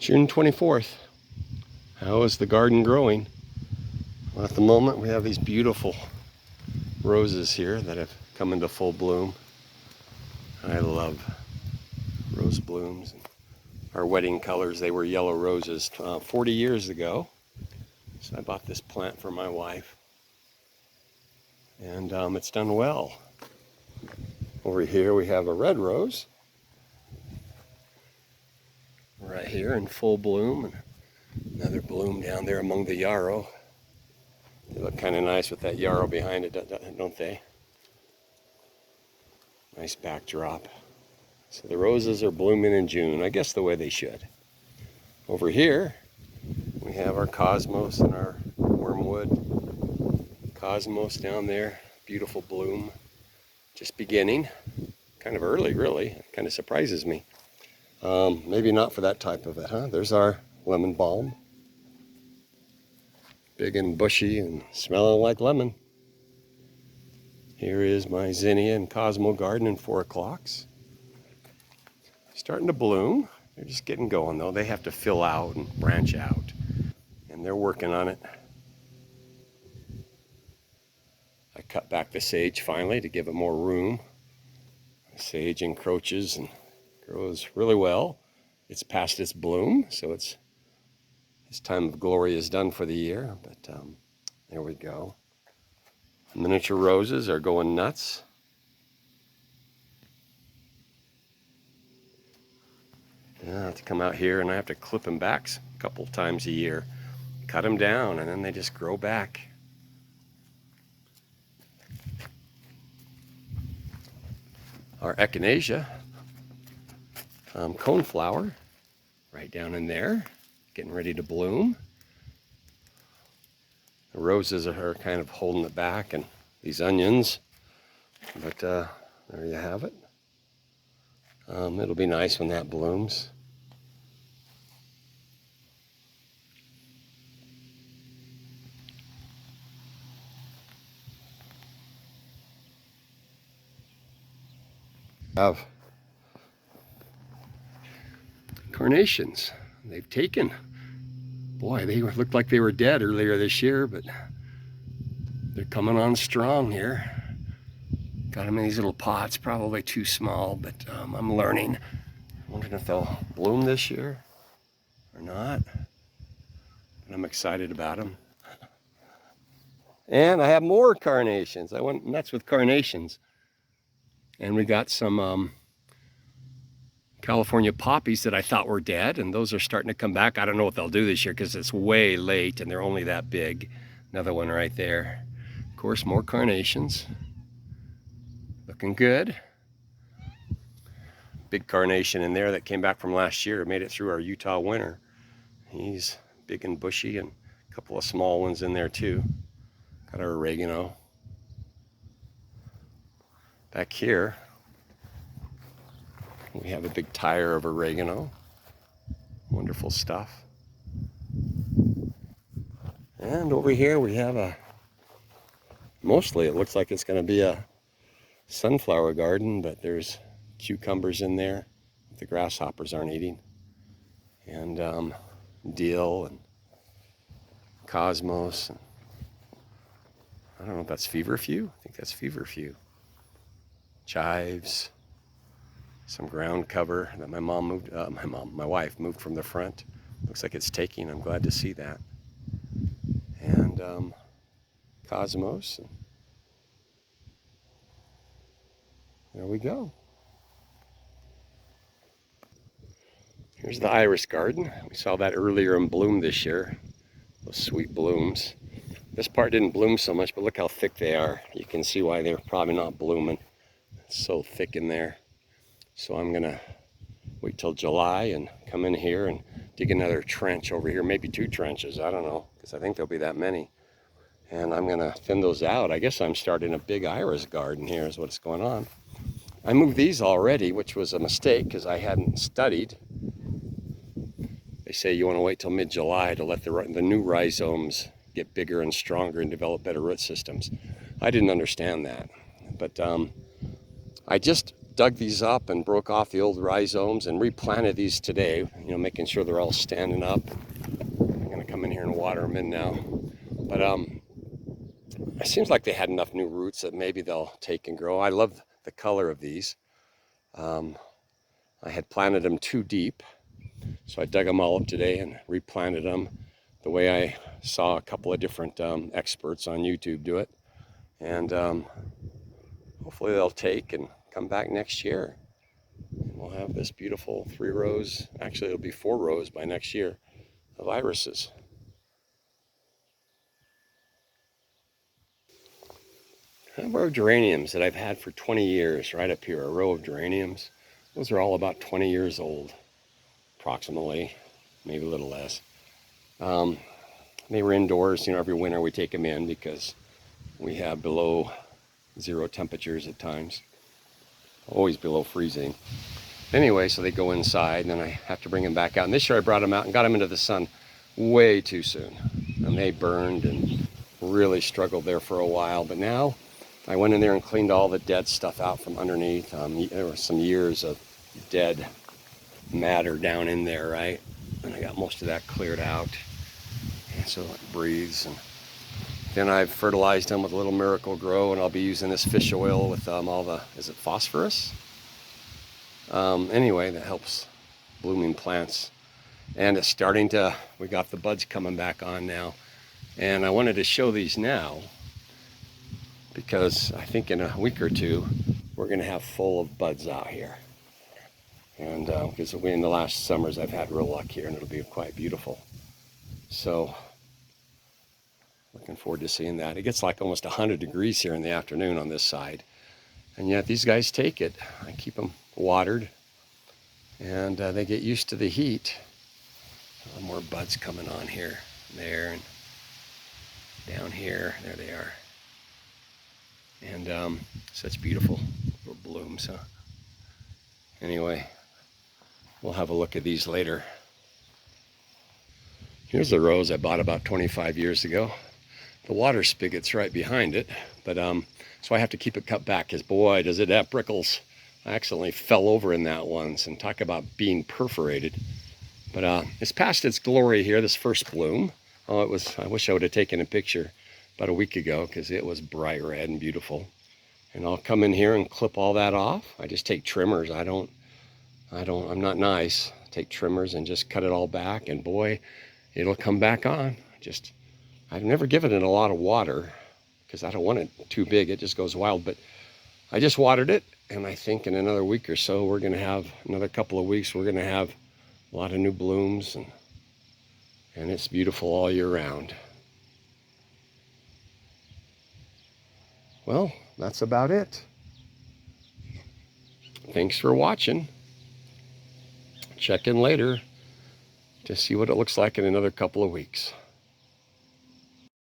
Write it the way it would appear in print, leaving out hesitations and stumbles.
June 24th. How is the garden growing? Well, at the moment we have these beautiful roses here that have come into full bloom. I love rose blooms. Our wedding colors, they were yellow roses 40 years ago. So I bought this plant for my wife. And it's done well. Over here we have a red rose. Right here in full bloom. And another bloom down there among the yarrow. They look kind of nice with that yarrow behind it, don't they? Nice backdrop. So the roses are blooming in June, I guess the way they should. Over here, we have our cosmos and our wormwood. Cosmos down there, beautiful bloom. Just beginning. Kind of early, really. It kind of surprises me. Maybe not for that type of it, huh? There's our lemon balm. Big and bushy and smelling like lemon. Here is my zinnia and cosmo garden in 4 o'clocks. Starting to bloom. They're just getting going though. They have to fill out and branch out. And they're working on it. I cut back the sage finally to give it more room. The sage encroaches and grows really well. It's past its bloom, so its time of glory is done for the year, but there we go. Miniature roses are going nuts. I have to come out here and I have to clip them back a couple times a year. Cut them down and then they just grow back. Our echinacea, coneflower, right down in there, getting ready to bloom. The roses are kind of holding it back, and these onions, but there you have it. It'll be nice when that blooms. Have carnations. They've taken. Boy, they looked like they were dead earlier this year, but they're coming on strong here. Got them in these little pots, probably too small, but I'm learning. Wondering if they'll bloom this year or not. But I'm excited about them. And I have more carnations. I went nuts with carnations. And we got some California poppies that I thought were dead, and those are starting to come back. I don't know what they'll do this year because it's way late and they're only that big. Another one right there. Of course, more carnations. Looking good. Big carnation in there that came back from last year. Made it through our Utah winter. He's big and bushy, and a couple of small ones in there too. Got our oregano. Back here, we have a big tire of oregano. Wonderful stuff. And over here we have mostly it looks like it's going to be a sunflower garden, but there's cucumbers in there that the grasshoppers aren't eating. And dill and cosmos. And I don't know if that's feverfew. I think that's feverfew. Chives. Some ground cover that my wife moved from the front. Looks like it's taking. I'm glad to see that. And cosmos. There we go. Here's the iris garden. We saw that earlier in bloom this year. Those sweet blooms. This part didn't bloom so much, but look how thick they are. You can see why they're probably not blooming. It's so thick in there. So I'm gonna wait till July and come in here and dig another trench over here, maybe 2 trenches, I don't know, because I think there'll be that many. And I'm gonna thin those out. I guess I'm starting a big iris garden here is what's going on. I moved these already, which was a mistake because I hadn't studied. They say you want to wait till mid-July to let the new rhizomes get bigger and stronger and develop better root systems. I didn't understand that, but I just dug these up and broke off the old rhizomes and replanted these today, you know, making sure they're all standing up. I'm gonna come in here and water them in now. But it seems like they had enough new roots that maybe they'll take and grow. I love the color of these. I had planted them too deep, so I dug them all up today and replanted them the way I saw a couple of different experts on YouTube do it. And hopefully they'll take and come back next year. And we'll have this beautiful 3 rows, actually it'll be 4 rows by next year, of irises. I have a row of geraniums that I've had for 20 years right up here, a row of geraniums. Those are all about 20 years old, approximately, maybe a little less. They were indoors, you know, every winter we take them in because we have below 0 temperatures at times, always below freezing. Anyway, so they go inside and then I have to bring them back out. And this year I brought them out and got them into the sun way too soon. And they burned and really struggled there for a while. But now I went in there and cleaned all the dead stuff out from underneath. There were some years of dead matter down in there, right? And I got most of that cleared out. And so it breathes. And then I've fertilized them with a little Miracle Grow, and I'll be using this fish oil with all the, is it phosphorus? Anyway, that helps blooming plants. And it's starting to, we got the buds coming back on now. And I wanted to show these now because I think in a week or two, we're gonna have full of buds out here. And because in the last summers, I've had real luck here and it'll be quite beautiful. So, looking forward to seeing that. It gets like almost 100 degrees here in the afternoon on this side. And yet these guys take it. I keep them watered and they get used to the heat. A little more buds coming on here, there, and down here. There they are. And such beautiful little blooms, huh? Anyway, we'll have a look at these later. Here's the rose I bought about 25 years ago. The water spigot's right behind it, but so I have to keep it cut back because boy, does it have prickles. I accidentally fell over in that once, and talk about being perforated. But it's past its glory here, this first bloom. Oh, it was, I wish I would have taken a picture about a week ago because it was bright red and beautiful. And I'll come in here and clip all that off. I just take trimmers. I'm not nice. Take trimmers and just cut it all back, and boy, it'll come back on. I've never given it a lot of water because I don't want it too big. It just goes wild, but I just watered it, and I think in another week or so, we're gonna have, another couple of weeks, we're gonna have a lot of new blooms, and it's beautiful all year round. Well, that's about it. Thanks for watching. Check in later to see what it looks like in another couple of weeks.